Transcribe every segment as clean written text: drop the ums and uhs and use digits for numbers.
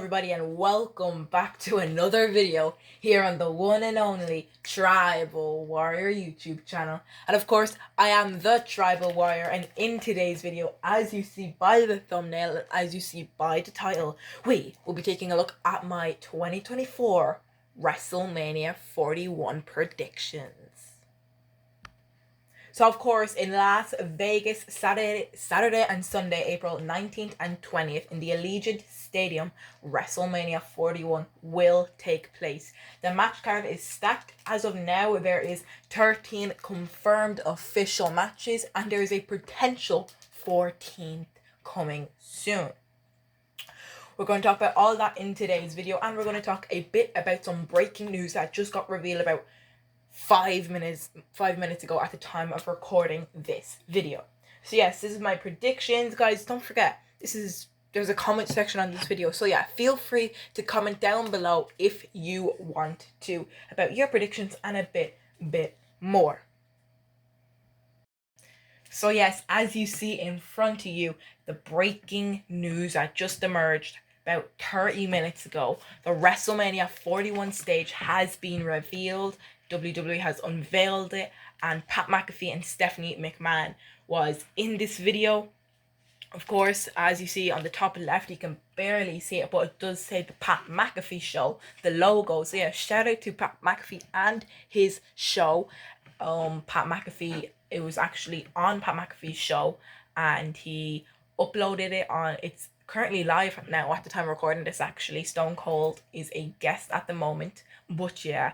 everybody, and welcome back to another video here on the one and only Tribal Warrior YouTube channel. And of course, I am the Tribal Warrior, and in today's video, as you see by the thumbnail and as you see by the title, we will be taking a look at my 2024 WrestleMania 41 predictions. So of course, in Las Vegas, Saturday and Sunday, April 19th and 20th, in the Allegiant Stadium, WrestleMania 41 will take place. The match card is stacked. As of now, there is 13 confirmed official matches, and there is a potential 14th coming soon. We're going to talk about all that in today's video, and we're going to talk a bit about some breaking news that just got revealed about 5 minutes ago at the time of recording this video. So yes, this is my predictions, guys. Don't forget, there's a comment section on this video, so yeah, feel free to comment down below if you want to about your predictions and a bit more. So yes, as you see in front of you, the breaking news that just emerged about 30 minutes ago. The WrestleMania 41 stage has been revealed. WWE has unveiled it, and Pat McAfee and Stephanie McMahon was in this video. Of course, as you see on the top left, you can barely see it, but it does say the Pat McAfee Show, the logo. So yeah, shout out to Pat McAfee and his show. Pat McAfee, it was actually on Pat McAfee's show, and he uploaded it on, it's currently live now at the time of recording this. Actually, Stone Cold is a guest at the moment, but yeah,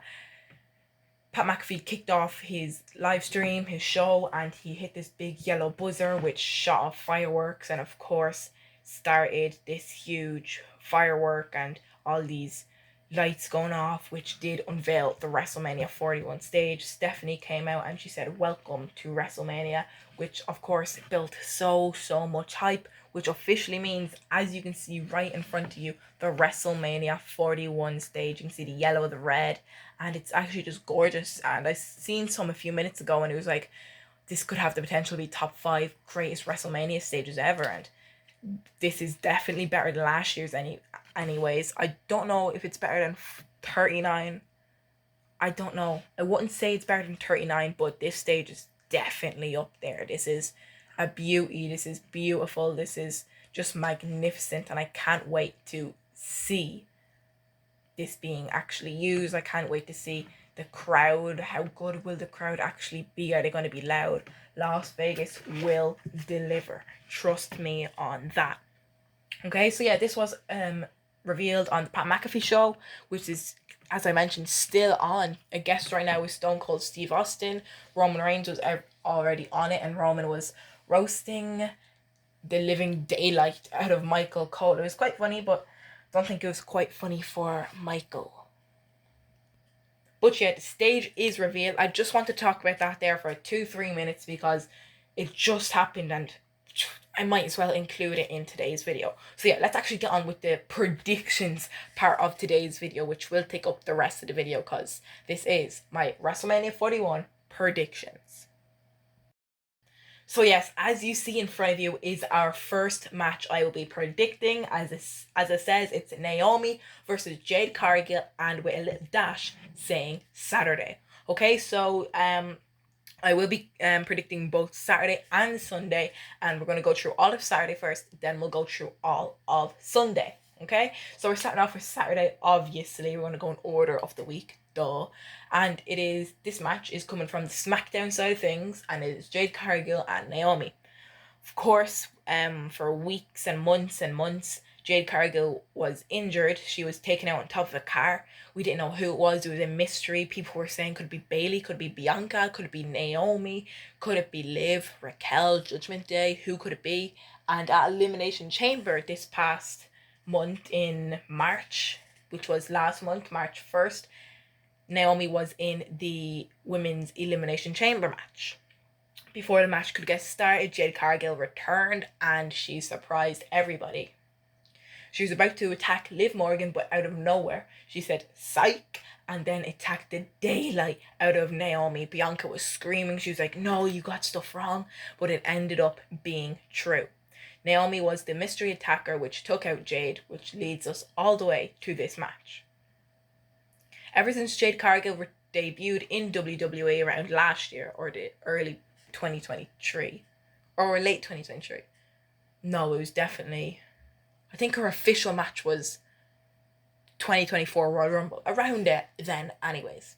Pat McAfee kicked off his live stream, his show, and he hit this big yellow buzzer which shot off fireworks, and of course started this huge firework and all these lights going off, which did unveil the WrestleMania 41 stage. Stephanie came out and she said, "Welcome to WrestleMania," which of course built so much hype, which officially means, as you can see right in front of you, the WrestleMania 41 stage. You can see the yellow, the red, and it's actually just gorgeous. And I seen some a few minutes ago, and it was like, this could have the potential to be top 5 greatest WrestleMania stages ever, and this is definitely better than last year's anyways. I don't know if it's better than 39. I don't know. I wouldn't say it's better than 39, but this stage is definitely up there. This is a beauty. This is beautiful. This is just magnificent, and I can't wait to see this being actually used. I can't wait to see the crowd. How good will the crowd actually be? Are they going to be loud? Las Vegas will deliver. Trust me on that. Okay, so yeah, this was revealed on the Pat McAfee show, which is, as I mentioned, still on. A guest right now is Stone Cold Steve Austin. Roman Reigns was already on it, and Roman was roasting the living daylight out of Michael Cole. It was quite funny, but I don't think it was quite funny for Michael. But yeah, the stage is revealed. I just want to talk about that there for 2-3 minutes because it just happened, and I might as well include it in today's video. So yeah, let's actually get on with the predictions part of today's video, which will take up the rest of the video because this is my WrestleMania 41 predictions. So yes, as you see in front of you is our first match I will be predicting. As it says, it's Naomi versus Jade Cargill, and with a little dash saying Saturday. Okay, so I will be predicting both Saturday and Sunday, and we're going to go through all of Saturday first, then we'll go through all of Sunday. Okay, so we're starting off with Saturday. Obviously, we're going to go in order of the week, duh. And this match is coming from the SmackDown side of things, and it is Jade Cargill and Naomi. Of course, for weeks and months, Jade Cargill was injured. She was taken out on top of a car. We didn't know who it was. It was a mystery. People were saying, could it be Bayley? Could it be Bianca? Could it be Naomi? Could it be Liv, Raquel, Judgment Day? Who could it be? And at Elimination Chamber this past month in March, which was last month, March 1st, Naomi was in the Women's Elimination Chamber match. Before the match could get started, Jade Cargill returned, and she surprised everybody. She was about to attack Liv Morgan, but out of nowhere, she said, "Psych," and then attacked the daylight out of Naomi. Bianca was screaming. She was like, "No, you got stuff wrong," but it ended up being true. Naomi was the mystery attacker which took out Jade, which leads us all the way to this match. Ever since Jade Cargill debuted in WWE around last year, or the early 2023, or late 2023. No, it was definitely, I think her official match was 2024 Royal Rumble, around it then anyways.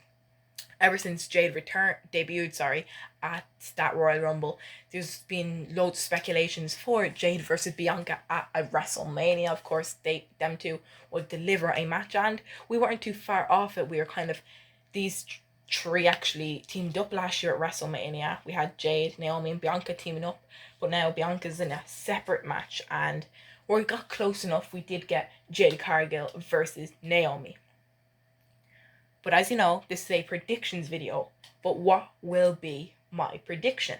Ever since Jade debuted at that Royal Rumble, there's been loads of speculations for Jade versus Bianca at WrestleMania. Of course, them two would deliver a match, and we weren't too far off it. We were kind of, these three actually teamed up last year at WrestleMania. We had Jade, Naomi, and Bianca teaming up, but now Bianca's in a separate match, and where we got close enough, we did get Jade Cargill versus Naomi. But as you know, this is a predictions video. But what will be my prediction?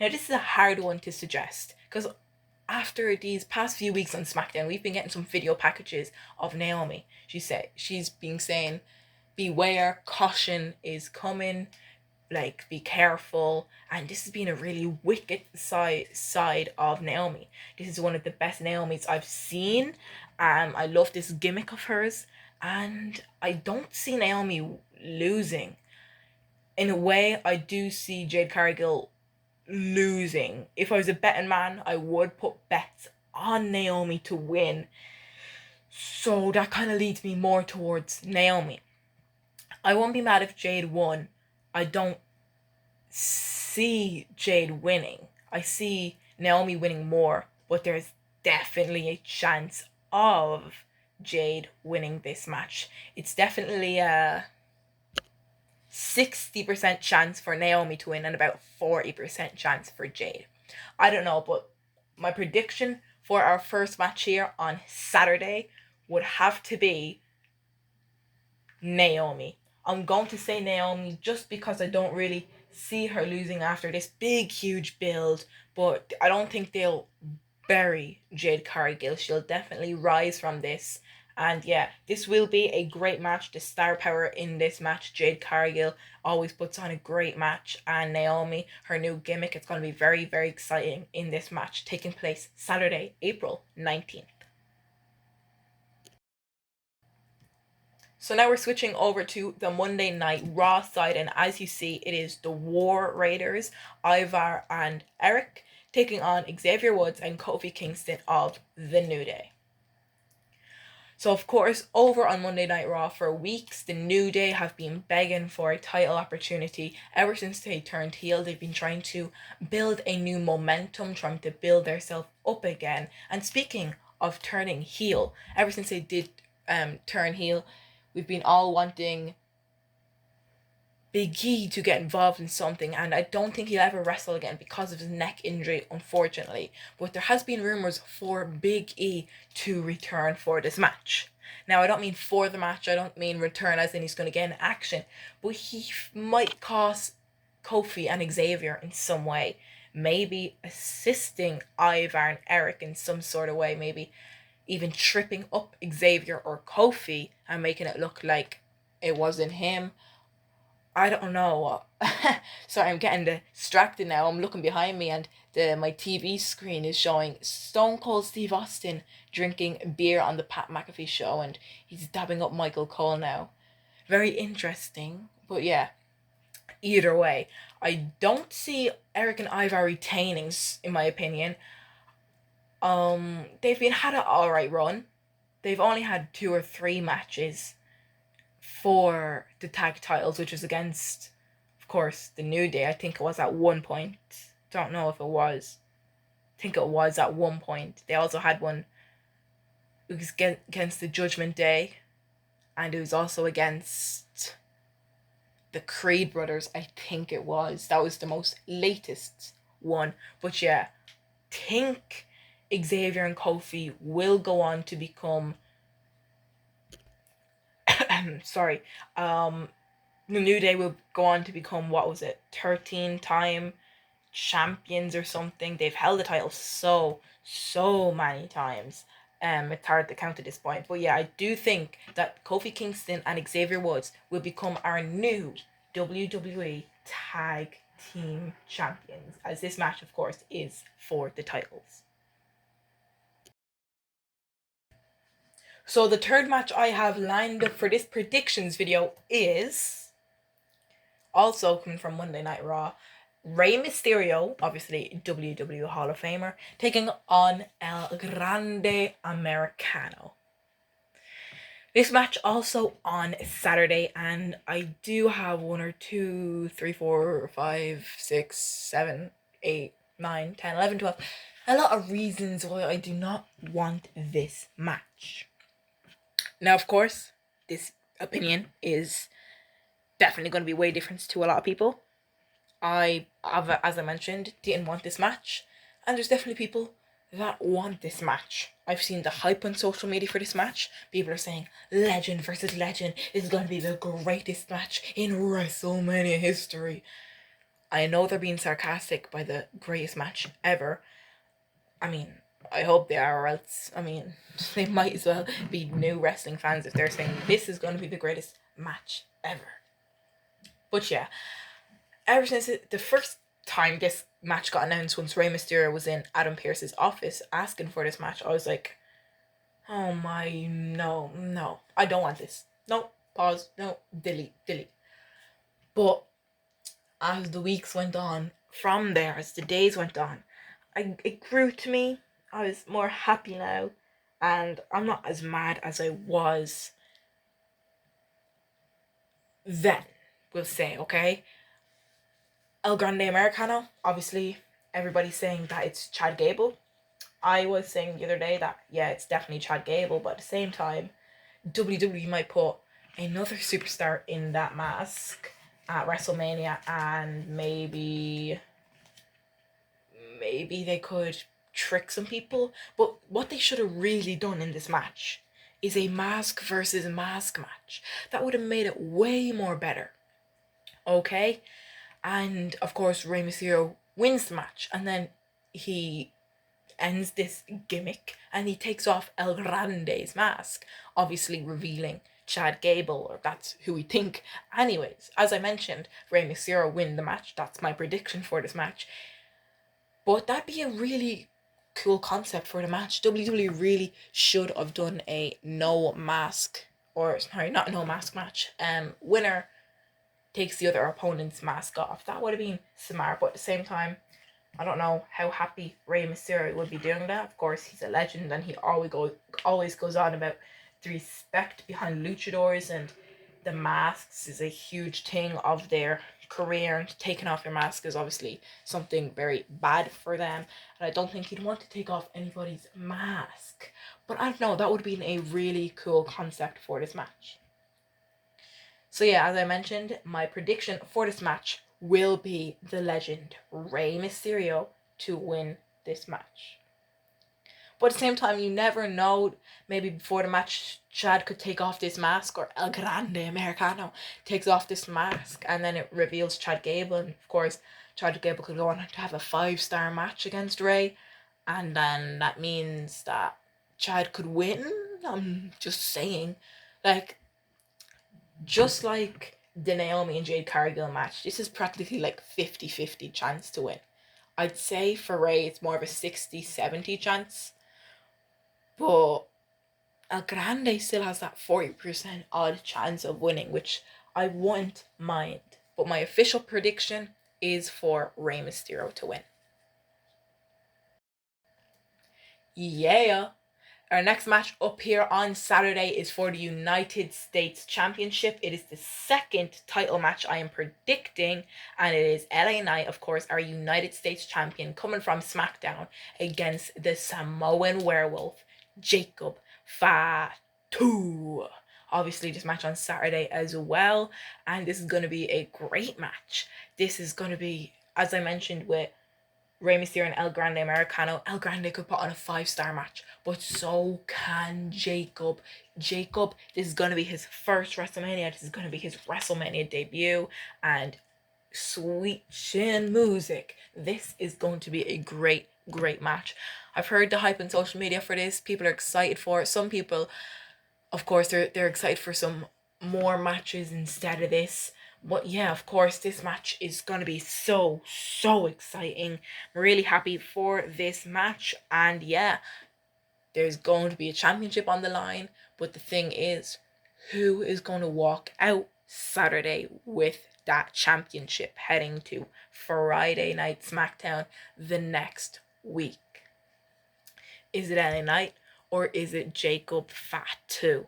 Now, this is a hard one to suggest, because after these past few weeks on SmackDown, we've been getting some video packages of Naomi. She's been saying, beware, caution is coming, like, be careful. And this has been a really wicked side of Naomi. This is one of the best Naomis I've seen. I love this gimmick of hers, and I don't see Naomi losing. In a way, I do see Jade Cargill losing. If I was a betting man, I would put bets on Naomi to win. So that kind of leads me more towards Naomi. I won't be mad if Jade won. I don't see Jade winning. I see Naomi winning more, but there's definitely a chance of Jade winning this match. It's definitely a 60% chance for Naomi to win and about 40% chance for Jade. I don't know, but my prediction for our first match here on Saturday would have to be Naomi. I'm going to say Naomi just because I don't really see her losing after this big, huge build, but I don't think they'll bury Jade Cargill. She'll definitely rise from this. And yeah, this will be a great match. The star power in this match, Jade Cargill always puts on a great match. And Naomi, her new gimmick, it's going to be very, very exciting in this match, taking place Saturday, April 19th. So now we're switching over to the Monday Night Raw side, and as you see, it is the War Raiders, Ivar and Eric, taking on Xavier Woods and Kofi Kingston of The New Day. So of course, over on Monday Night Raw for weeks, the New Day have been begging for a title opportunity. Ever since they turned heel, they've been trying to build a new momentum, trying to build themselves up again. And speaking of turning heel, ever since they did turn heel, we've been all wanting Big E to get involved in something, and I don't think he'll ever wrestle again because of his neck injury, unfortunately. But there has been rumors for Big E to return for this match. Now, I don't mean for the match, I don't mean return as in he's going to get in action, but he might cost Kofi and Xavier in some way. Maybe assisting Ivar and Eric in some sort of way, maybe even tripping up Xavier or Kofi and making it look like it wasn't him. I don't know. Sorry, I'm getting distracted now. I'm looking behind me, and my TV screen is showing Stone Cold Steve Austin drinking beer on the Pat McAfee show, and he's dabbing up Michael Cole now. Very interesting. But yeah, either way, I don't see Eric and Ivar retaining, in my opinion. They've had an alright run. They've only had 2 or 3 matches for the tag titles, which was against, of course, the New Day. I think it was at one point. Don't know if it was. I think it was at one point. They also had one. It was against the Judgment Day, and it was also against the Creed brothers. I think it was. That was the most latest one. But yeah, think Xavier and Kofi will go on to become sorry, the New Day will go on to become, 13-time champions or something. They've held the title so many times. It's hard to count at this point. But yeah, I do think that Kofi Kingston and Xavier Woods will become our new WWE Tag team champions, as this match, of course, is for the titles. So the third match I have lined up for this predictions video is also coming from Monday Night Raw. Rey Mysterio, obviously WWE Hall of Famer, taking on El Grande Americano. This match also on Saturday, and I do have 1 or 2, 3, 4, 5, 6, 7, 8, 9, 10, 11, 12. A lot of reasons why I do not want this match. Now, of course, this opinion is definitely going to be way different to a lot of people. I, as I mentioned, didn't want this match, and there's definitely people that want this match. I've seen the hype on social media for this match. People are saying legend versus legend is going to be the greatest match in WrestleMania history. I know they're being sarcastic by the greatest match ever. I mean, I hope they are, or else, I mean, they might as well be new wrestling fans if they're saying this is going to be the greatest match ever. But yeah, ever since the first time this match got announced, once Rey Mysterio was in Adam Pearce's office asking for this match, I was like, oh my, no, I don't want this. No, pause, no, delete. But as the weeks went on, from there, as the days went on, it grew to me. I was more happy now, and I'm not as mad as I was then, we'll say, okay? El Grande Americano, obviously, everybody's saying that it's Chad Gable. I was saying the other day that, yeah, it's definitely Chad Gable, but at the same time, WWE might put another superstar in that mask at WrestleMania, and maybe they could trick some people. But what they should have really done in this match is a mask versus mask match. That would have made it way more better. Okay? And of course, Rey Mysterio wins the match, and then he ends this gimmick and he takes off El Grande's mask, obviously revealing Chad Gable, or that's who we think. Anyways, as I mentioned, Rey Mysterio win the match. That's my prediction for this match. But that'd be a really cool concept for the match. WWE really should have done a no mask, or sorry, not no mask match. Winner takes the other opponent's mask off. That would have been smart, but at the same time, I don't know how happy Rey Mysterio would be doing that. Of course, he's a legend, and he always goes on about the respect behind luchadors, and the masks is a huge thing of their career, and taking off your mask is obviously something very bad for them, and I don't think he'd want to take off anybody's mask. But I don't know, that would have been a really cool concept for this match. So yeah, as I mentioned, my prediction for this match will be the legend Rey Mysterio to win this match. But at the same time, you never know. Maybe before the match, Chad could take off this mask, or El Grande Americano takes off this mask, and then it reveals Chad Gable. And of course, Chad Gable could go on to have a 5-star match against Rey, and then that means that Chad could win. I'm just saying, like, just like the Naomi and Jade Cargill match, this is practically like 50-50 chance to win. I'd say for Rey, it's more of a 60-70 chance. But El Grande still has that 40% odd chance of winning, which I won't mind. But my official prediction is for Rey Mysterio to win. Yeah. Our next match up here on Saturday is for the United States Championship. It is the second title match I am predicting, and it is LA Knight, of course, our United States champion, coming from SmackDown against the Samoan werewolf, Jacob Fatu. Obviously, this match on Saturday as well, and this is going to be a great match. This is going to be, as I mentioned, with Rey Mysterio and El Grande Americano. El Grande could put on a 5-star match, but so can Jacob. Jacob, this is going to be his first WrestleMania. This is going to be his WrestleMania debut, and sweet chin music. This is going to be a great match. I've heard the hype on social media for this. People are excited for it. Some people, of course, they're excited for some more matches instead of this. But yeah, of course, this match is going to be so exciting. I'm really happy for this match. And yeah, there's going to be a championship on the line. But the thing is, who is going to walk out Saturday with that championship heading to Friday Night SmackDown the next week? Is it LA Knight or is it Jacob Fatu?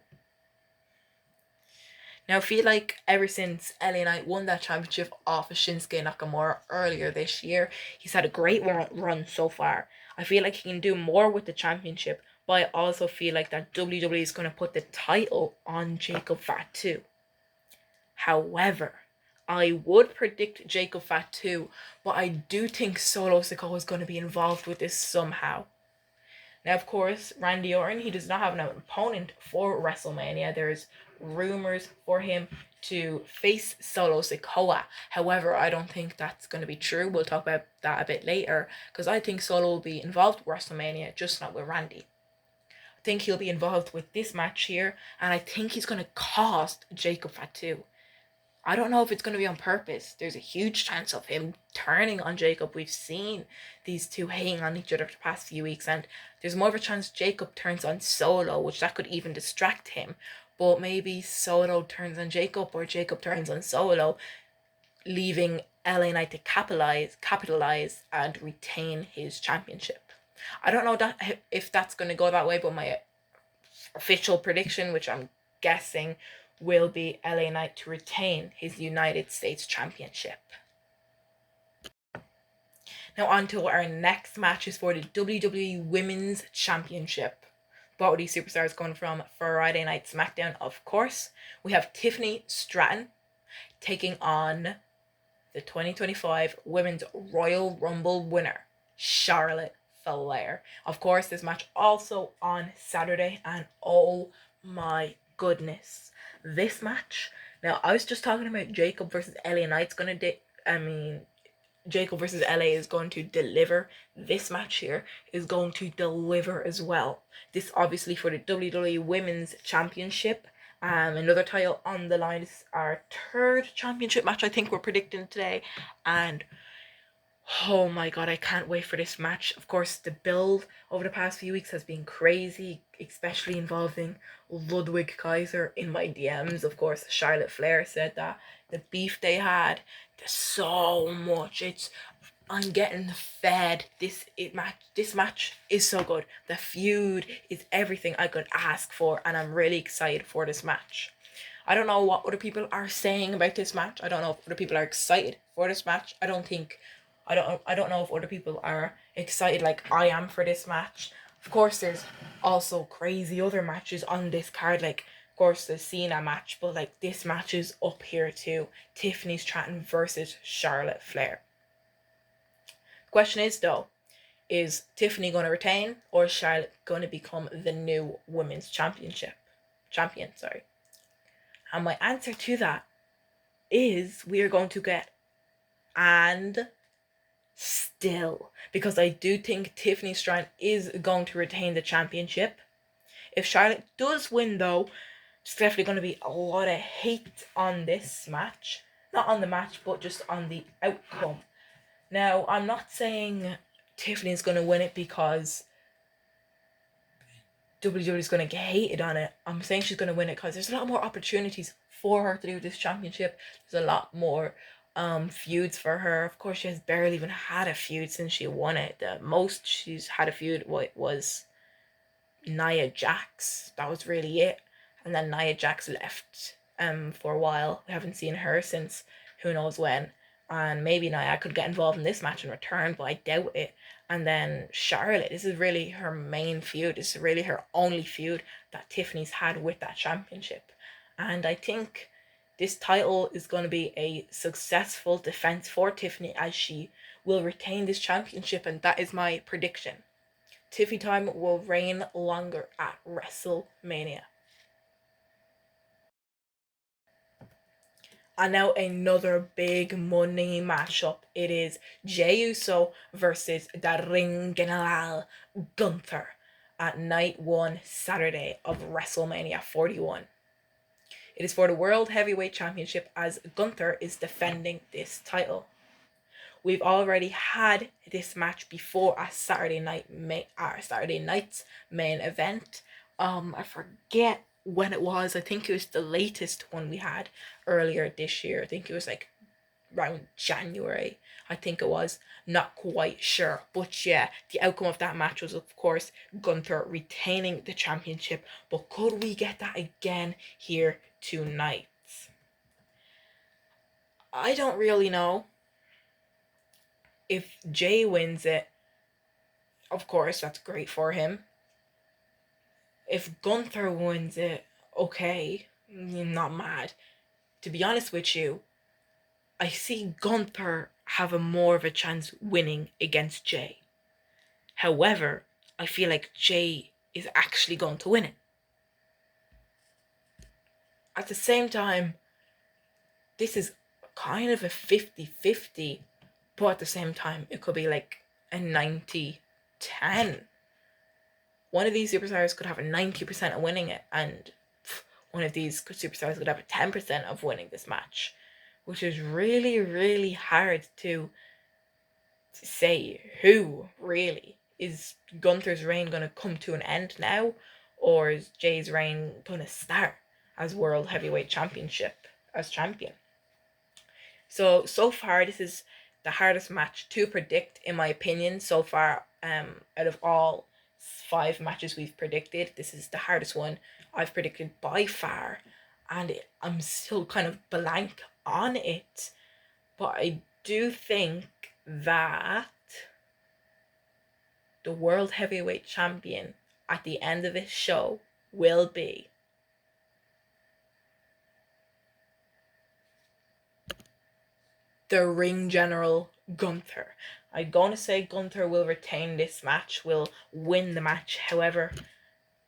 Now, I feel like ever since LA Knight won that championship off of Shinsuke Nakamura earlier this year, he's had a great run so far. I feel like he can do more with the championship, but I also feel like that WWE is going to put the title on Jacob Fatu. However, I would predict Jacob Fatu, but I do think Solo Sikoa is going to be involved with this somehow. Now, of course, Randy Orton, he does not have an opponent for WrestleMania. There's rumors for him to face Solo Sikoa. However, I don't think that's going to be true. We'll talk about that a bit later, because I think Solo will be involved with WrestleMania, just not with Randy. I think he'll be involved with this match here, and I think he's going to cost Jacob Fatu. I don't know if it's going to be on purpose. There's a huge chance of him turning on Jacob. We've seen these two hating on each other for the past few weeks, and there's more of a chance Jacob turns on Solo, which that could even distract him. But maybe Solo turns on Jacob or Jacob turns on Solo, leaving LA Knight to capitalize and retain his championship. I don't know if that's going to go that way, but my official prediction, which I'm guessing, will be LA Knight to retain his United States Championship. Now on to our next match is for the WWE Women's Championship. Both of these superstars going from Friday Night SmackDown, of course. We have Tiffany Stratton taking on the 2025 Women's Royal Rumble winner, Charlotte Flair. Of course, this match also on Saturday, and oh my goodness, this match. Now, I was just talking about Jacob versus LA Knight's gonna Jacob versus LA is going to deliver. This match here is going to deliver as well. This obviously for the WWE Women's Championship. Another title on the line is our third championship match I think we're predicting today. And oh my god, I can't wait for this match. Of course, the build over the past few weeks has been crazy, especially involving Ludwig Kaiser in my DMs. Of course, Charlotte Flair said that. The beef they had, there's so much. I'm getting fed. This match is so good. The feud is everything I could ask for, and I'm really excited for this match. I don't know what other people are saying about this match. I don't know if other people are excited for this match. I don't know if other people are excited like I am for this match. Of course, there's also crazy other matches on this card, like of course the Cena match, but like this match is up here too. Tiffany Stratton versus Charlotte Flair. The question is though, is Tiffany going to retain or is Charlotte going to become the new women's champion? And my answer to that is we are going to get and still, because I do think Tiffany Stratton is going to retain the championship. If Charlotte does win though, there's definitely going to be a lot of hate on this match. Not on the match, but just on the outcome. Now, I'm not saying Tiffany's going to win it because WWE is going to get hated on it. I'm saying she's going to win it because there's a lot more opportunities for her to do this championship. There's a lot more feuds for her. Of course, she has barely even had a feud since she won it. The most she's had a feud was Nia Jax. That was really it. And then Nia Jax left for a while. We haven't seen her since who knows when. And maybe Nia could get involved in this match in return, but I doubt it. And then Charlotte, this is really her main feud. This is really her only feud that Tiffany's had with that championship. And I think this title is going to be a successful defense for Tiffany as she will retain this championship, and that is my prediction. Tiffany time will reign longer at WrestleMania. And now another big money matchup. It is Jey Uso versus the Ring General Gunther at night 1 Saturday of WrestleMania 41. It is for the World Heavyweight Championship as Gunther is defending this title. We've already had this match before our Saturday night's main event. I forget when it was. I think it was the latest one we had earlier this year. I think it was like around January. I think it was. Not quite sure. But yeah, the outcome of that match was, of course, Gunther retaining the championship. But could we get that again here tonight? I don't really know. If Jay wins it, of course, that's great for him. If Gunther wins it, okay, not mad. To be honest with you, I see Gunther have a more of a chance winning against Jay. However, I feel like Jay is actually going to win it. At the same time, this is kind of a 50-50, but at the same time, it could be like a 90-10. One of these superstars could have a 90% of winning it, and one of these superstars could have a 10% of winning this match, which is really, really hard to say who really. Is Gunther's reign going to come to an end now, or is Jay's reign going to start as World Heavyweight Championship, as champion? So far, this is the hardest match to predict, in my opinion, so far. Out of all 5 matches we've predicted, this is the hardest one I've predicted by far, and I'm still kind of blank on it. But I do think that the World Heavyweight Champion at the end of this show will be the ring general Gunther. I'm going to say Gunther will retain this match, will win the match. However,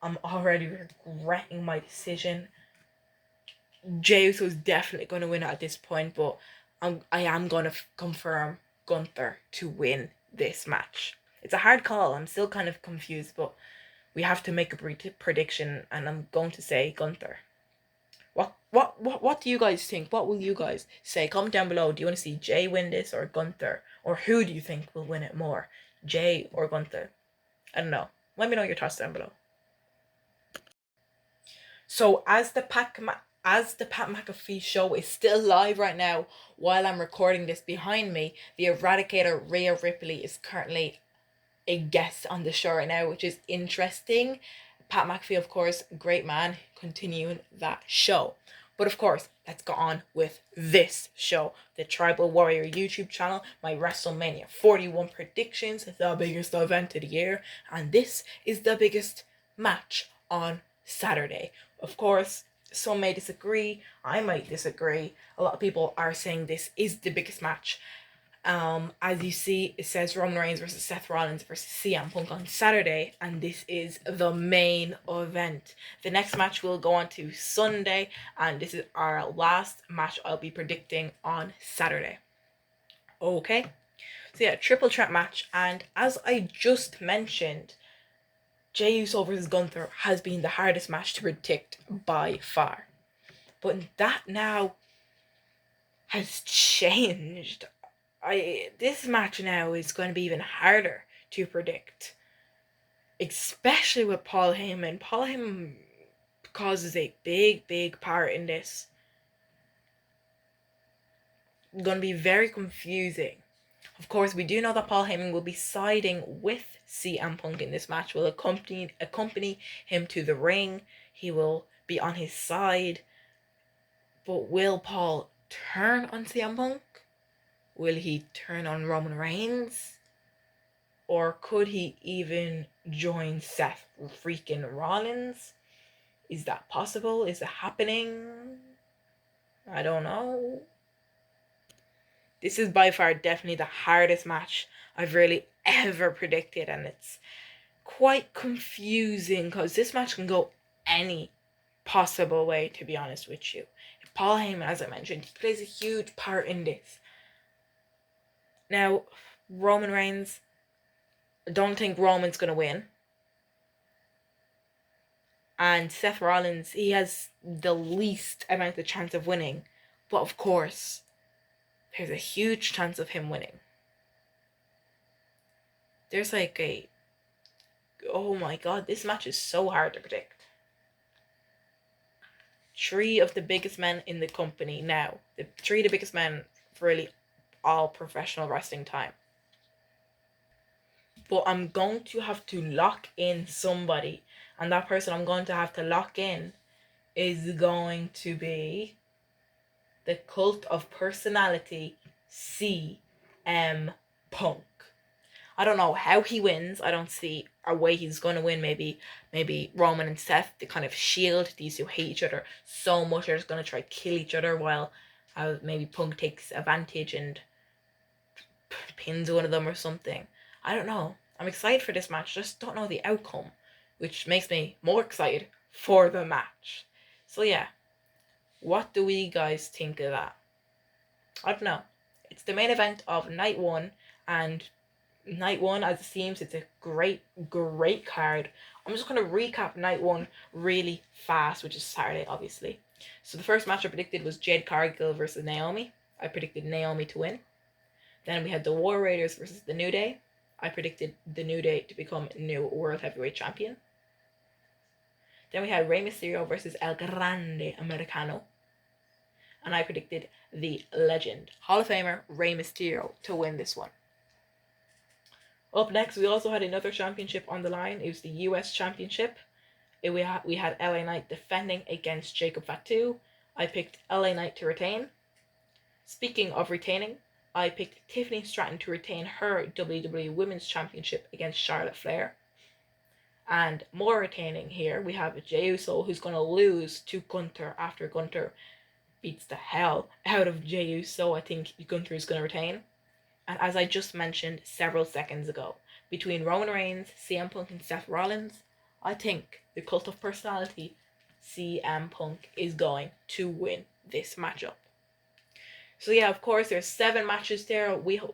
I'm already regretting my decision. Jey Uso is definitely going to win it at this point, but I am going to confirm Gunther to win this match. It's a hard call. I'm still kind of confused, but we have to make a prediction, and I'm going to say Gunther. What do you guys think? What will you guys say? Comment down below. Do you want to see Jay win this or Gunther? Or who do you think will win it more? Jay or Gunther? I don't know. Let me know your thoughts down below. So as the Pat McAfee show is still live right now while I'm recording this, behind me, the Eradicator Rhea Ripley is currently a guest on the show right now, which is interesting. Pat McAfee, of course, great man, continuing that show. But of course, let's go on with this show. The Tribal Warrior YouTube channel, my WrestleMania 41 predictions, the biggest event of the year. And this is the biggest match on Saturday. Of course, some may disagree. I might disagree. A lot of people are saying this is the biggest match. As you see, it says Roman Reigns versus Seth Rollins versus CM Punk on Saturday, and this is the main event. The next match will go on to Sunday, and this is our last match I'll be predicting on Saturday. Okay, so yeah, triple threat match, and as I just mentioned, Jey Uso versus Gunther has been the hardest match to predict by far, but that now has changed. This match now is going to be even harder to predict, especially with Paul Heyman. Paul Heyman causes a big part in this. It's going to be very confusing. Of course, we do know that Paul Heyman will be siding with CM Punk in this match, will accompany him to the ring. He will be on his side. But will Paul turn on CM Punk? Will he turn on Roman Reigns? Or could he even join Seth freaking Rollins? Is that possible? Is it happening? I don't know. This is by far definitely the hardest match I've really ever predicted, and it's quite confusing because this match can go any possible way, to be honest with you. Paul Heyman, as I mentioned, he plays a huge part in this. Now, Roman Reigns, I don't think Roman's going to win. And Seth Rollins, he has the least amount of chance of winning. But of course, there's a huge chance of him winning. There's like a... Oh my god, this match is so hard to predict. 3 of the biggest men in the company now. The 3 of the biggest men for really all professional wrestling time. But I'm going to have to lock in somebody. And that person I'm going to have to lock in is going to be the Cult of Personality, CM Punk. I don't know how he wins. I don't see a way he's going to win. Maybe Roman and Seth, to kind of shield these who hate each other so much, they're just going to try to kill each other, while maybe Punk takes advantage and pins one of them or something. I don't know. I'm excited for this match. Just don't know the outcome, which makes me more excited for the match. So yeah, what do we guys think of that? I don't know. It's the main event of night 1, and night 1, as it seems, it's a great card. I'm just going to recap night 1 really fast, which is Saturday, obviously. So the first match I predicted was Jade Cargill versus Naomi. I predicted Naomi to win. Then we had the War Raiders versus the New Day. I predicted the New Day to become new World Heavyweight Champion. Then we had Rey Mysterio versus El Grande Americano. And I predicted the legend, Hall of Famer Rey Mysterio, to win this one. Up next, we also had another championship on the line. It was the US Championship. We had LA Knight defending against Jacob Fatu. I picked LA Knight to retain. Speaking of retaining, I picked Tiffany Stratton to retain her WWE Women's Championship against Charlotte Flair. And more retaining here, we have Jey Uso, who's going to lose to Gunther after Gunther beats the hell out of Jey Uso. I think Gunther is going to retain. And as I just mentioned several seconds ago, between Roman Reigns, CM Punk, and Seth Rollins, I think the Cult of Personality, CM Punk, is going to win this matchup. So yeah, of course, there's 7 matches there. 1,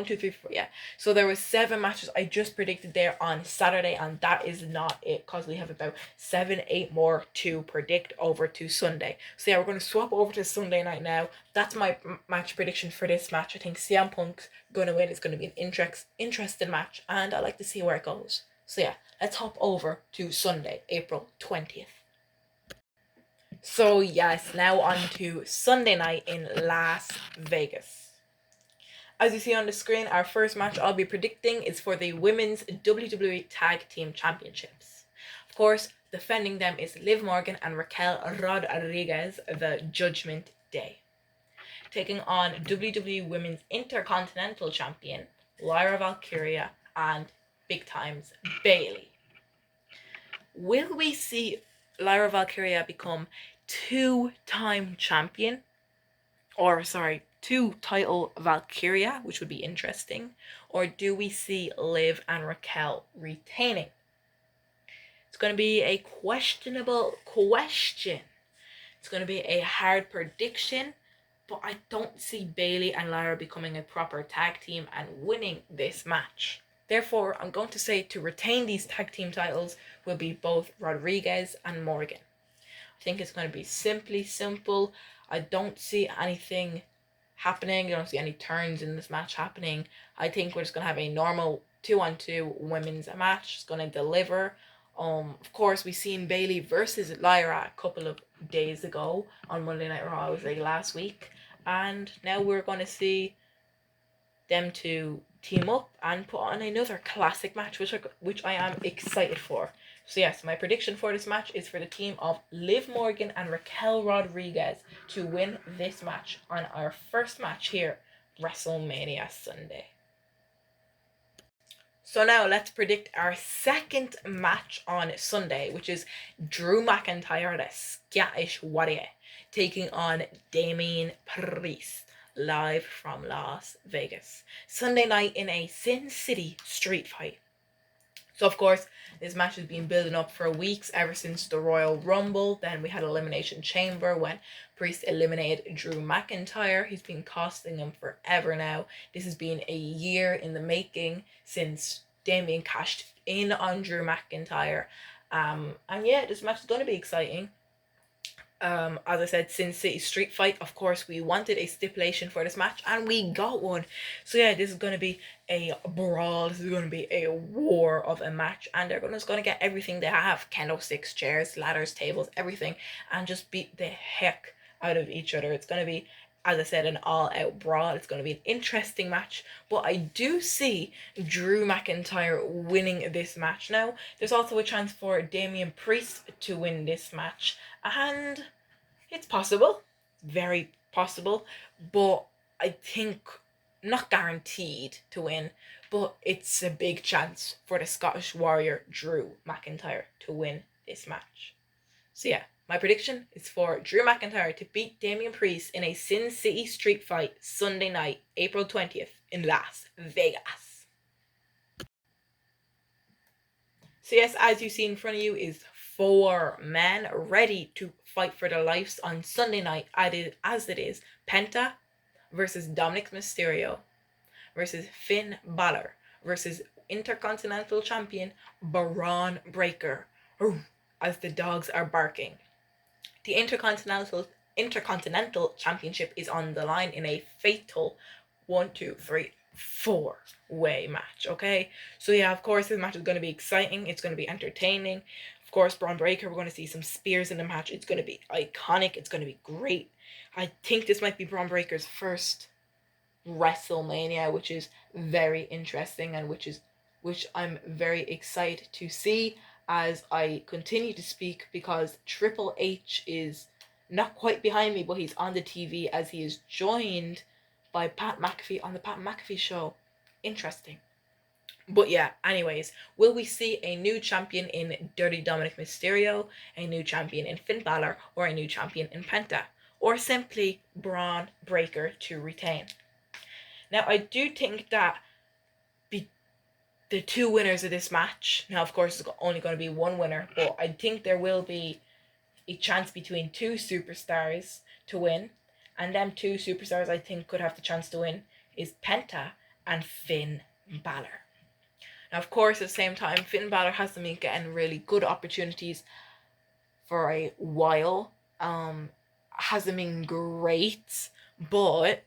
2, 3, 4, yeah. So there was 7 matches I just predicted there on Saturday, and that is not it, because we have about 7, 8 more to predict over to Sunday. So yeah, we're going to swap over to Sunday night now. That's my match prediction for this match. I think CM Punk's going to win. It's going to be an interesting match, and I like to see where it goes. So yeah, let's hop over to Sunday, April 20th. So yes, now on to Sunday night in Las Vegas. As you see on the screen, our first match I'll be predicting is for the Women's WWE Tag Team Championships. Of course, defending them is Liv Morgan and Raquel Rodriguez, the Judgment Day. Taking on WWE Women's Intercontinental Champion, Lyra Valkyria and Big Times Bayley. Will we see Lyra Valkyria become 2-time champion? 2-title Valkyria, which would be interesting. Or do we see Liv and Raquel retaining? It's going to be a questionable question. It's going to be a hard prediction, but I don't see Bayley and Lyra becoming a proper tag team and winning this match. Therefore, I'm going to say to retain these tag team titles will be both Rodriguez and Morgan. I think it's going to be simply simple. I don't see anything happening. I don't see any turns in this match happening. I think we're just going to have a normal 2-on-2 women's match. It's going to deliver. Of course, we seen Bayley versus Lyra a couple of days ago on Monday Night Raw. It was like last week. And now we're going to see them to team up and put on another classic match, which I am excited for. So yes, my prediction for this match is for the team of Liv Morgan and Raquel Rodriguez to win this match on our first match here, WrestleMania Sunday. So now let's predict our second match on Sunday, which is Drew McIntyre, the Scottish Warrior, taking on Damian Priest, live from Las Vegas. Sunday night in a Sin City street fight. So of course, this match has been building up for weeks, ever since the Royal Rumble. Then we had Elimination Chamber when Priest eliminated Drew McIntyre. He's been costing him forever now. This has been a year in the making since Damian cashed in on Drew McIntyre. And yeah, this match is going to be exciting. As I said, Sin City Street Fight, of course, we wanted a stipulation for this match and we got one. So yeah, this is going to be a brawl. This is going to be a war of a match, and they're just going to get everything they have: kendo sticks, chairs, ladders, tables, everything, and just beat the heck out of each other. It's going to be, as I said, an all-out brawl. It's going to be an interesting match, but I do see Drew McIntyre winning this match. Now, there's also a chance for Damian Priest to win this match, and it's possible, very possible, but I think not guaranteed to win, but it's a big chance for the Scottish Warrior Drew McIntyre to win this match. So yeah, my prediction is for Drew McIntyre to beat Damian Priest in a Sin City Street Fight Sunday night, April 20th in Las Vegas. So yes, as you see in front of you is 4 men ready to fight for their lives on Sunday night, as it is Penta versus Dominic Mysterio versus Finn Balor versus Intercontinental Champion Braun Breaker, as the dogs are barking. The Intercontinental Championship is on the line in a fatal 1, 2, 3, 4-way match, okay? So yeah, of course, this match is going to be exciting. It's going to be entertaining. Of course, Braun Breaker, we're going to see some spears in the match. It's going to be iconic. It's going to be great. I think this might be Braun Breaker's first WrestleMania, which is very interesting, and which I'm very excited to see as I continue to speak, because Triple H is not quite behind me, but he's on the TV as he is joined by Pat McAfee on the Pat McAfee show. Interesting. But yeah, anyways, will we see a new champion in Dirty Dominic Mysterio, a new champion in Finn Balor, or a new champion in Penta? Or simply Braun Breaker to retain? Now, I do think that the 2 winners of this match, now of course it's only going to be 1 winner, but I think there will be a chance between 2 superstars to win, and them 2 superstars I think could have the chance to win is Penta and Finn Balor. Now, of course, at the same time, Finn Balor hasn't been getting really good opportunities for a while. Hasn't been great, but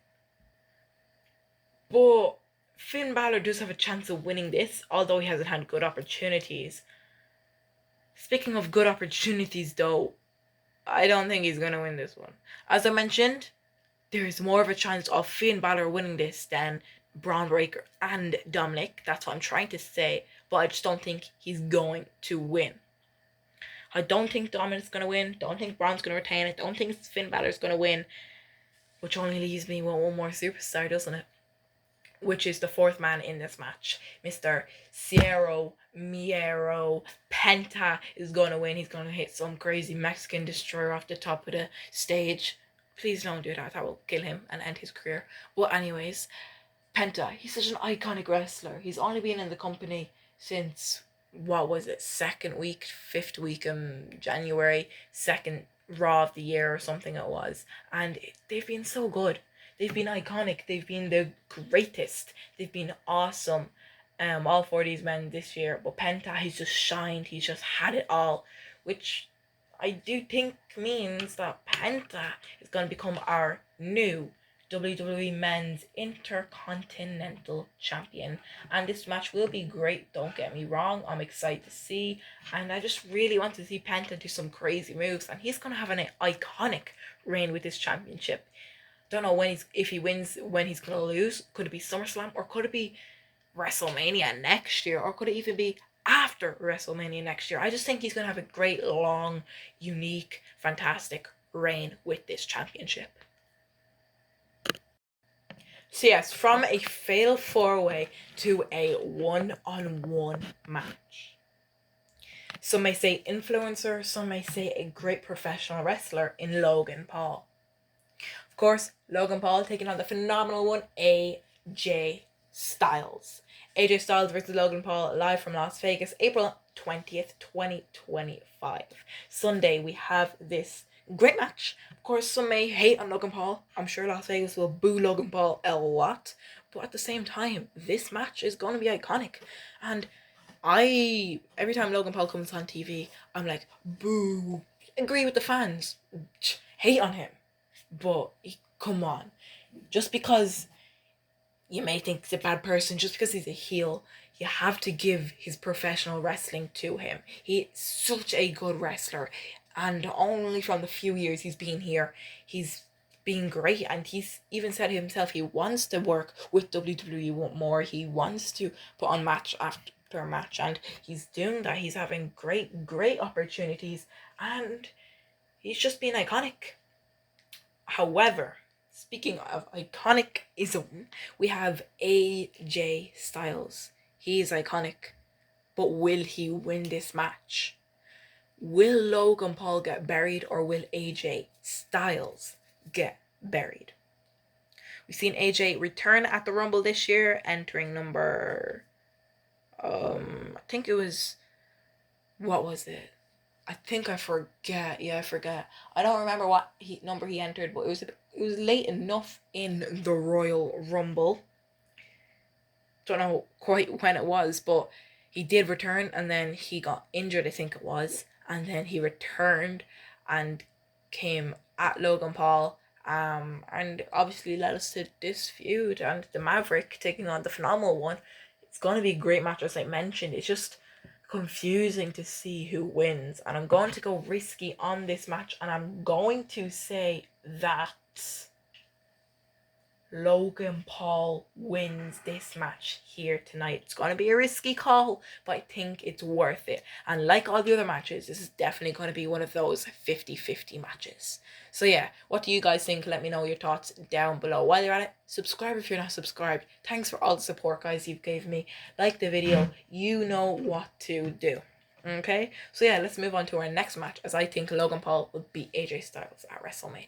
Finn Balor does have a chance of winning this, although he hasn't had good opportunities. Speaking of good opportunities, though, I don't think he's going to win this one. As I mentioned, there is more of a chance of Finn Balor winning this than Braun Breaker and Dominic. That's what I'm trying to say, but I just don't think he's going to win. I don't think Dominic's going to win. Don't think Braun's going to retain it. Don't think Finn Balor's going to win, which only leaves me with 1 more superstar, doesn't it? Which is the 4th man in this match. Mr. Cero Miedo Penta is going to win. He's going to hit some crazy Mexican destroyer off the top of the stage. Please don't do that. That will kill him and end his career. But anyways, Penta, he's such an iconic wrestler. He's only been in the company since, what was it, 2nd week, 5th week in January, 2nd Raw of the year or something it was. And they've been so good. They've been iconic. They've been the greatest. They've been awesome. All 4 of these men this year. But Penta, he's just shined. He's just had it all. Which I do think means that Penta is going to become our new WWE Men's Intercontinental Champion. And this match will be great, don't get me wrong. I'm excited to see. And I just really want to see Penta do some crazy moves. And he's going to have an iconic reign with this championship. Don't know if he wins, when he's going to lose. Could it be SummerSlam, or could it be WrestleMania next year, or could it even be after WrestleMania next year? I just think he's going to have a great, long, unique, fantastic reign with this championship. So yes, from a fatal 4-way to a 1-on-1 match. Some may say influencer, some may say a great professional wrestler in Logan Paul. Of course, Logan Paul taking on the phenomenal one, AJ Styles. AJ Styles versus Logan Paul, live from Las Vegas, April 20th, 2025. Sunday, we have this great match. Of course, some may hate on Logan Paul. I'm sure Las Vegas will boo Logan Paul a lot. But at the same time, this match is going to be iconic. And Every time Logan Paul comes on TV, I'm like, boo. Agree with the fans, hate on him, but come on, just because you may think he's a bad person, just because he's a heel, you have to give his professional wrestling to him. He's such a good wrestler, and only from the few years he's been here, he's been great. And he's even said himself he wants to work with WWE more. He wants to put on match after match, and he's doing that. He's having great opportunities, and he's just been iconic. However, speaking of iconicism, we have AJ Styles. He is iconic, but will he win this match? Will Logan Paul get buried, or will AJ Styles get buried? We've seen AJ return at the Rumble this year, entering number I think it was, what was it? I think I forget. Yeah, I forget. I don't remember what number he entered, but it was late enough in the Royal Rumble. Don't know quite when it was, but he did return, and then he got injured, I think it was, and then he returned and came at Logan Paul, and obviously led us to this feud and the Maverick taking on the Phenomenal One. It's going to be a great match, as I mentioned. It's just confusing to see who wins, and I'm going to go risky on this match, and I'm going to say that Logan Paul wins this match here tonight. It's going to be a risky call, but I think it's worth it. And like all the other matches, this is definitely going to be one of those 50-50 matches. So yeah, what do you guys think? Let me know your thoughts down below. While you're at it, subscribe if you're not subscribed. Thanks for all the support, guys, you've gave me. Like the video. You know what to do. Okay? So yeah, let's move on to our next match, as I think Logan Paul will beat AJ Styles at WrestleMania.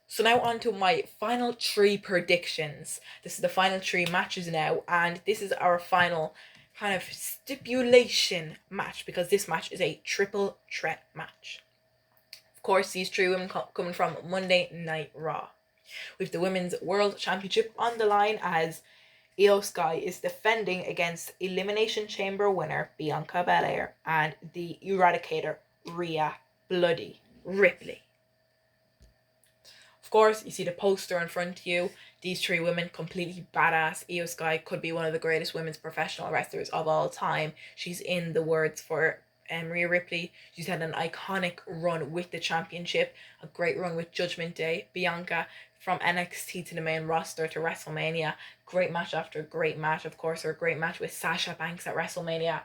So now on to my final 3 predictions. This is the final 3 matches now, and this is our final kind of stipulation match, because this match is a triple threat match. Of course, these 3 women coming from Monday Night Raw. We have the Women's World Championship on the line, as Io Sky is defending against Elimination Chamber winner Bianca Belair and the Eradicator Rhea Bloody Ripley. Of course, you see the poster in front of you. These 3 women, completely badass. Io Sky could be one of the greatest women's professional wrestlers of all time. She's in the words for Rhea Ripley. She's had an iconic run with the championship, a great run with Judgment Day. Bianca, from NXT to the main roster to WrestleMania, great match after great match. Of course, her great match with Sasha Banks at WrestleMania.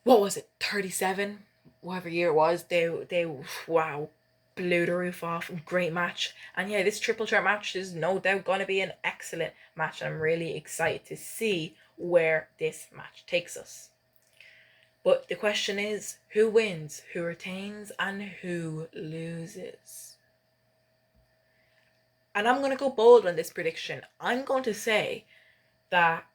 What was it? 37, whatever year it was. They wow, blew the roof off. Great match. And yeah, this triple threat match is no doubt going to be an excellent match, and I'm really excited to see where this match takes us. But the question is, who wins, who retains, and who loses? And I'm going to go bold on this prediction. I'm going to say that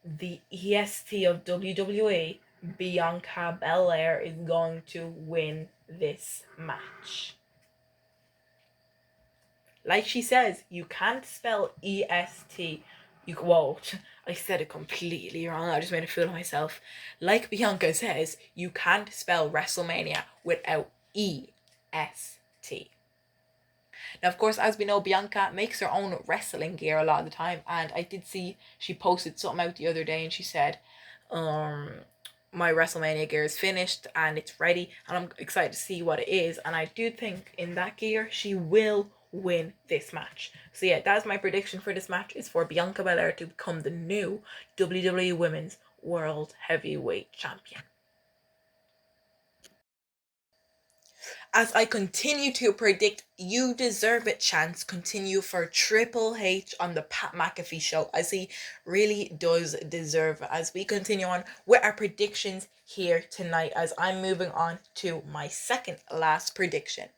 the EST of WWE, Bianca Belair, is going to win this match. Like she says, you can't spell EST. Whoa, I said it completely wrong. I just made a fool of myself. Like Bianca says, you can't spell WrestleMania without EST. Now, of course, as we know, Bianca makes her own wrestling gear a lot of the time, and I did see she posted something out the other day, and she said, my WrestleMania gear is finished and it's ready, and I'm excited to see what it is. And I do think in that gear she will win this match. So yeah, that's my prediction for this match, is for Bianca Belair to become the new WWE Women's World Heavyweight Champion. As I continue to predict, You Deserve It chants continue for Triple H on the Pat McAfee show, as he really does deserve it. As we continue on with our predictions here tonight, as I'm moving on to my second last prediction.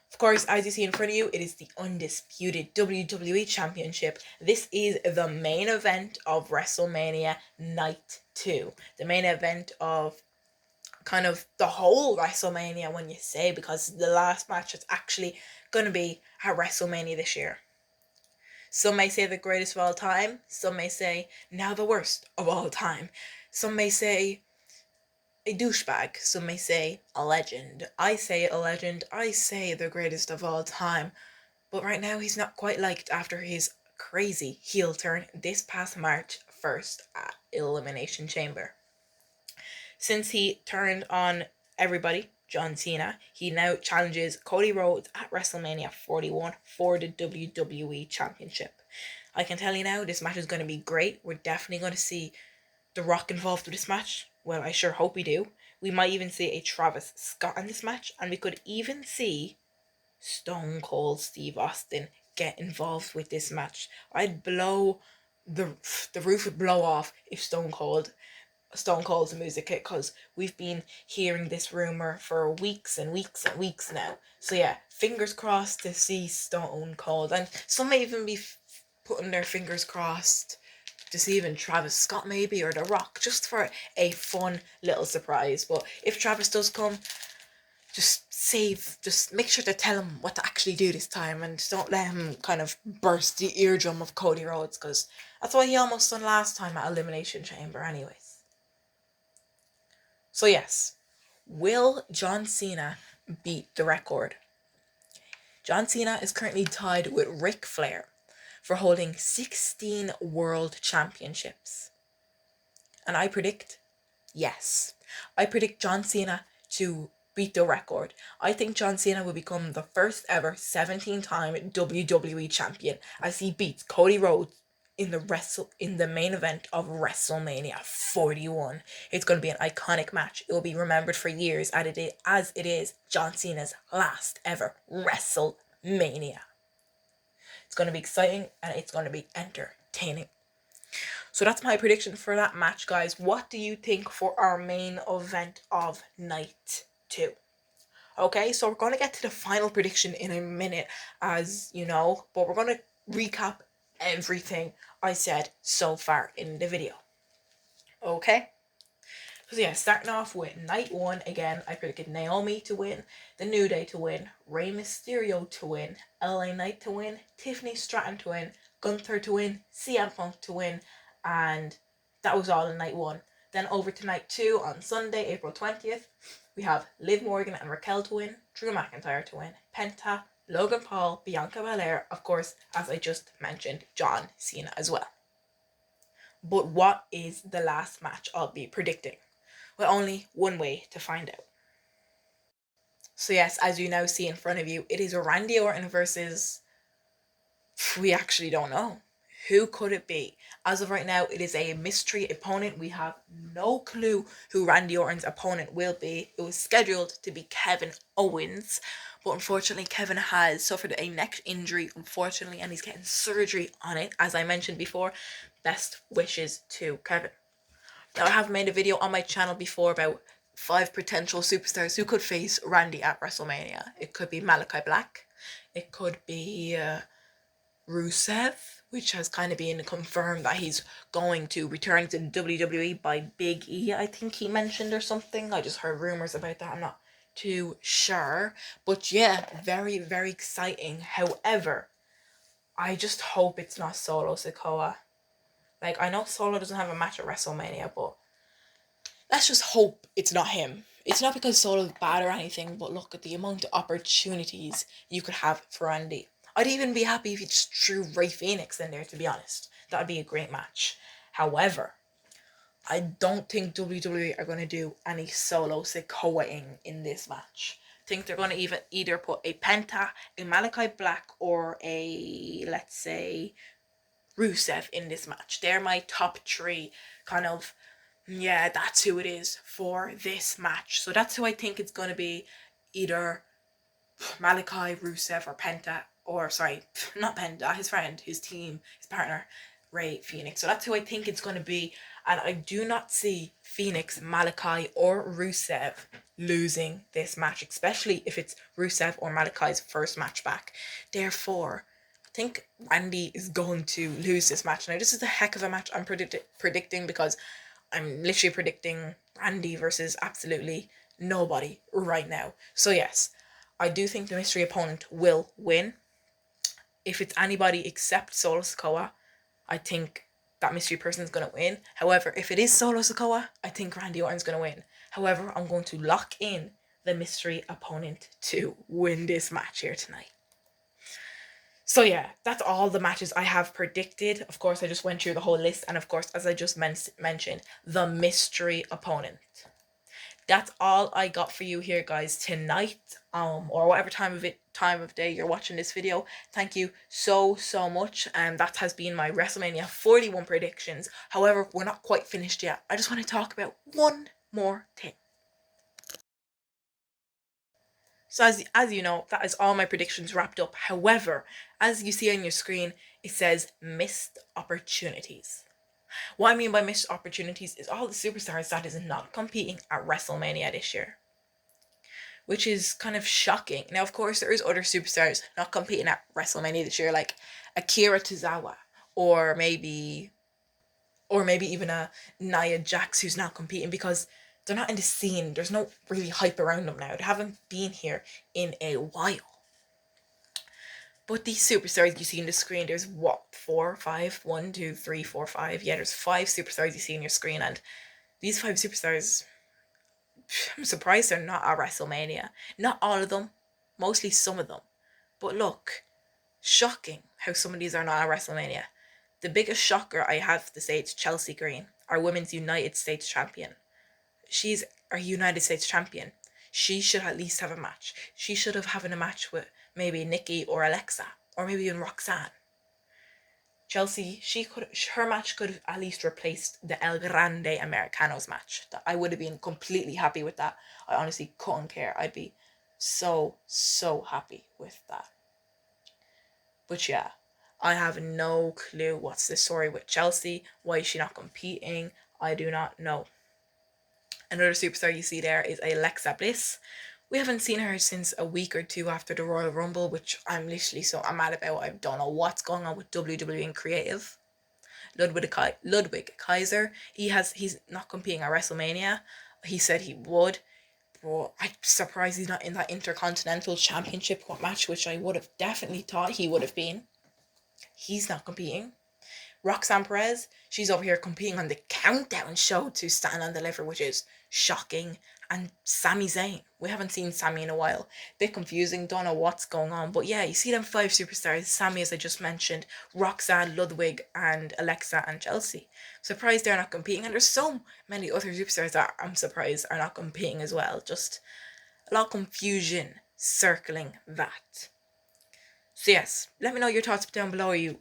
Of course, as you see in front of you, it is the undisputed WWE Championship. This is the main event of WrestleMania Night 2. The main event of kind of the whole WrestleMania, when you say, because the last match is actually going to be at WrestleMania this year. Some may say the greatest of all time. Some may say now the worst of all time. Some may say a douchebag. Some may say a legend. I say a legend. I say the greatest of all time. But right now he's not quite liked after his crazy heel turn this past March 1st at Elimination Chamber. Since he turned on everybody, John Cena, he now challenges Cody Rhodes at WrestleMania 41 for the WWE Championship. I can tell you now, this match is going to be great. We're definitely going to see The Rock involved with this match. Well, I sure hope we do. We might even see a Travis Scott in this match, and we could even see Stone Cold Steve Austin get involved with this match. I'd blow the roof would blow off if Stone Cold's music hit, because we've been hearing this rumor for weeks and weeks and weeks now. So yeah, fingers crossed to see Stone Cold, and some may even be putting their fingers crossed to see even Travis Scott maybe, or The Rock, just for a fun little surprise. But if Travis does come, just make sure to tell him what to actually do this time, and don't let him kind of burst the eardrum of Cody Rhodes, because that's what he almost done last time at Elimination Chamber anyways. So yes, will John Cena beat the record? John Cena is currently tied with Ric Flair for holding 16 world championships. And I predict, yes, I predict John Cena to beat the record. I think John Cena will become the first ever 17-time WWE champion as he beats Cody Rhodes in the main event of WrestleMania 41. It's going to be an iconic match. It will be remembered for years as it is John Cena's last ever WrestleMania. It's going to be exciting and it's going to be entertaining. So that's my prediction for that match, guys. What do you think for our main event of night 2? Okay, so we're going to get to the final prediction in a minute, as you know, but we're going to recap everything I said so far in the video. Okay? So yeah, starting off with night 1, again, I predicted Naomi to win, The New Day to win, Rey Mysterio to win, LA Knight to win, Tiffany Stratton to win, Gunther to win, CM Punk to win, and that was all in night 1. Then over to night 2 on Sunday, April 20th, we have Liv Morgan and Raquel to win, Drew McIntyre to win, Penta, Logan Paul, Bianca Belair, of course, as I just mentioned, John Cena as well. But what is the last match I'll be predicting? Well, only one way to find out. So yes, as you now see in front of you, it is Randy Orton versus... we actually don't know. Who could it be? As of right now, it is a mystery opponent. We have no clue who Randy Orton's opponent will be. It was scheduled to be Kevin Owens, but unfortunately Kevin has suffered a neck injury, unfortunately, and he's getting surgery on it. As I mentioned before, best wishes to Kevin. Now, I have made a video on my channel before about 5 potential superstars who could face Randy at WrestleMania. It could be Malachi Black. It could be Rusev, which has kind of been confirmed that he's going to return to the WWE by Big E, I think he mentioned, or something. I just heard rumors about that. I'm not too sure. But yeah, very, very exciting. However, I just hope it's not Solo Sikoa. Like, I know Solo doesn't have a match at WrestleMania, but let's just hope it's not him. It's not because Solo's bad or anything, but look at the amount of opportunities you could have for Randy. I'd even be happy if you just threw Rey Fenix in there, to be honest. That would be a great match. However, I don't think WWE are going to do any Solo Sikoa-ing in this match. I think they're going to either put a Penta, a Malachi Black, or a, let's say, Rusev in this match. They're my top 3 kind of, yeah, that's who it is for this match. So that's who I think it's going to be, either Malachi, Rusev, or Penta, or sorry, not Penta, his friend, his team, his partner, Rey Fenix. So that's who I think it's going to be, and I do not see Phoenix, Malachi, or Rusev losing this match, especially if it's Rusev or Malachi's first match back. Therefore, I think Randy is going to lose this match. Now, this is a heck of a match I'm predicting, because I'm literally predicting Randy versus absolutely nobody right now. So yes, I do think the mystery opponent will win. if it's anybody except Solo Sikoa, I think that mystery person is going to win. However, if it is Solo Sikoa, I think Randy Orton's going to win. However, I'm going to lock in the mystery opponent to win this match here tonight. So yeah, that's all the matches I have predicted. Of course, I just went through the whole list, and of course, as I just mentioned, the mystery opponent. That's all I got for you here, guys, tonight, or whatever time of day you're watching this video. Thank you so much. That has been my WrestleMania 41 predictions. However, we're not quite finished yet. I just want to talk about one more thing. So as you know, that is all my predictions wrapped up. However, as you see on your screen, it says missed opportunities. What I mean by missed opportunities is all the superstars that is not competing at WrestleMania this year, which is kind of shocking. Now, of course, there is other superstars not competing at WrestleMania this year, like Akira Tozawa, or maybe even a Nia Jax, who's not competing because they're not in the scene. There's no really hype around them now. They haven't been here in a while. But these superstars you see on the screen, there's what, 4, 5, 1, 2, 3, 4, 5. Yeah, there's 5 superstars you see on your screen, and these 5 superstars, I'm surprised they're not at WrestleMania. Not all of them, mostly some of them. But look, shocking how some of these are not at WrestleMania. The biggest shocker I have to say is Chelsea Green, our Women's United States Champion. She's our United States Champion. She should at least have a match. She should have having a match with maybe Nikki or Alexa, or maybe even Roxanne. Chelsea, her match could have at least replaced the El Grande Americanos match. I would have been completely happy with that. I honestly couldn't care. I'd be so happy with that. But yeah, I have no clue what's the story with Chelsea. Why is she not competing? I do not know. Another superstar you see there is Alexa Bliss. We haven't seen her since a week or 2 after the Royal Rumble, which I'm literally I'm mad about. I don't know what's going on with WWE and creative. Ludwig Kaiser, he's not competing at WrestleMania. He said he would, but I'm surprised he's not in that Intercontinental Championship match, which I would have definitely thought he would have been. He's not competing. Roxanne Perez, she's over here competing on the Countdown show to Stand and Deliver, which is shocking. And Sami Zayn, we haven't seen Sami in a while. Bit confusing, don't know what's going on. But yeah, you see them 5 superstars. Sami, as I just mentioned, Roxanne, Ludwig, and Alexa and Chelsea. Surprised they're not competing. And there's so many other superstars that I'm surprised are not competing as well. Just a lot of confusion circling that. So yes, let me know your thoughts down below. Is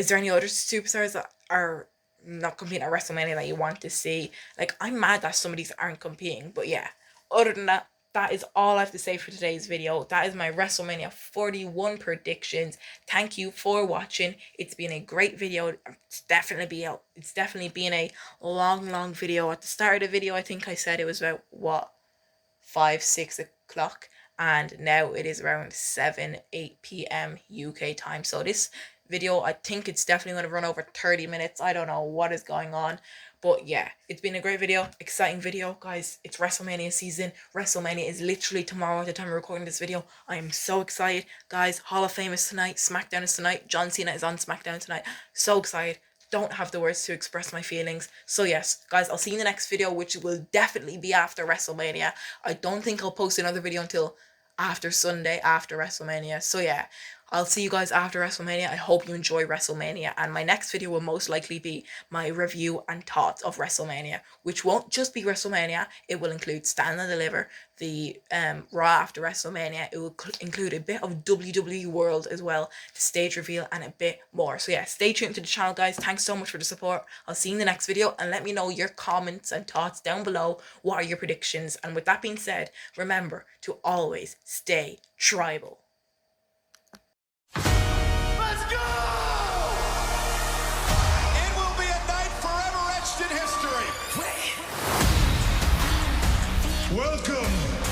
there any other superstars that are not competing at WrestleMania that you want to see? I'm mad that some of these aren't competing, but yeah, other than that, that is all I have to say for today's video. That is my WrestleMania 41 predictions. Thank you for watching. It's been a great video. It's definitely been a long video. At the start of the video, I think I said it was about 5-6 o'clock, and now it is around 7-8 p.m. UK time. So this video, I think it's definitely going to run over 30 minutes. I don't know what is going on, but yeah, it's been a great video, exciting video, guys. It's WrestleMania season. WrestleMania is literally tomorrow at the time of recording this video. I am so excited, guys. Hall of Fame is tonight. SmackDown is tonight. John Cena is on SmackDown tonight. So excited. Don't have the words to express my feelings. So yes, guys, I'll see you in the next video, which will definitely be after WrestleMania. I don't think I'll post another video until after Sunday, after WrestleMania. So yeah, I'll see you guys after WrestleMania. I hope you enjoy WrestleMania, and my next video will most likely be my review and thoughts of WrestleMania, which won't just be WrestleMania. It will include Stand and Deliver, the Raw after WrestleMania. It will include a bit of WWE World as well, the stage reveal, and a bit more. So yeah, stay tuned to the channel, guys. Thanks so much for the support. I'll see you in the next video, and let me know your comments and thoughts down below. What are your predictions? And with that being said, remember to always stay tribal. Let's go! It will be a night forever etched in history. Welcome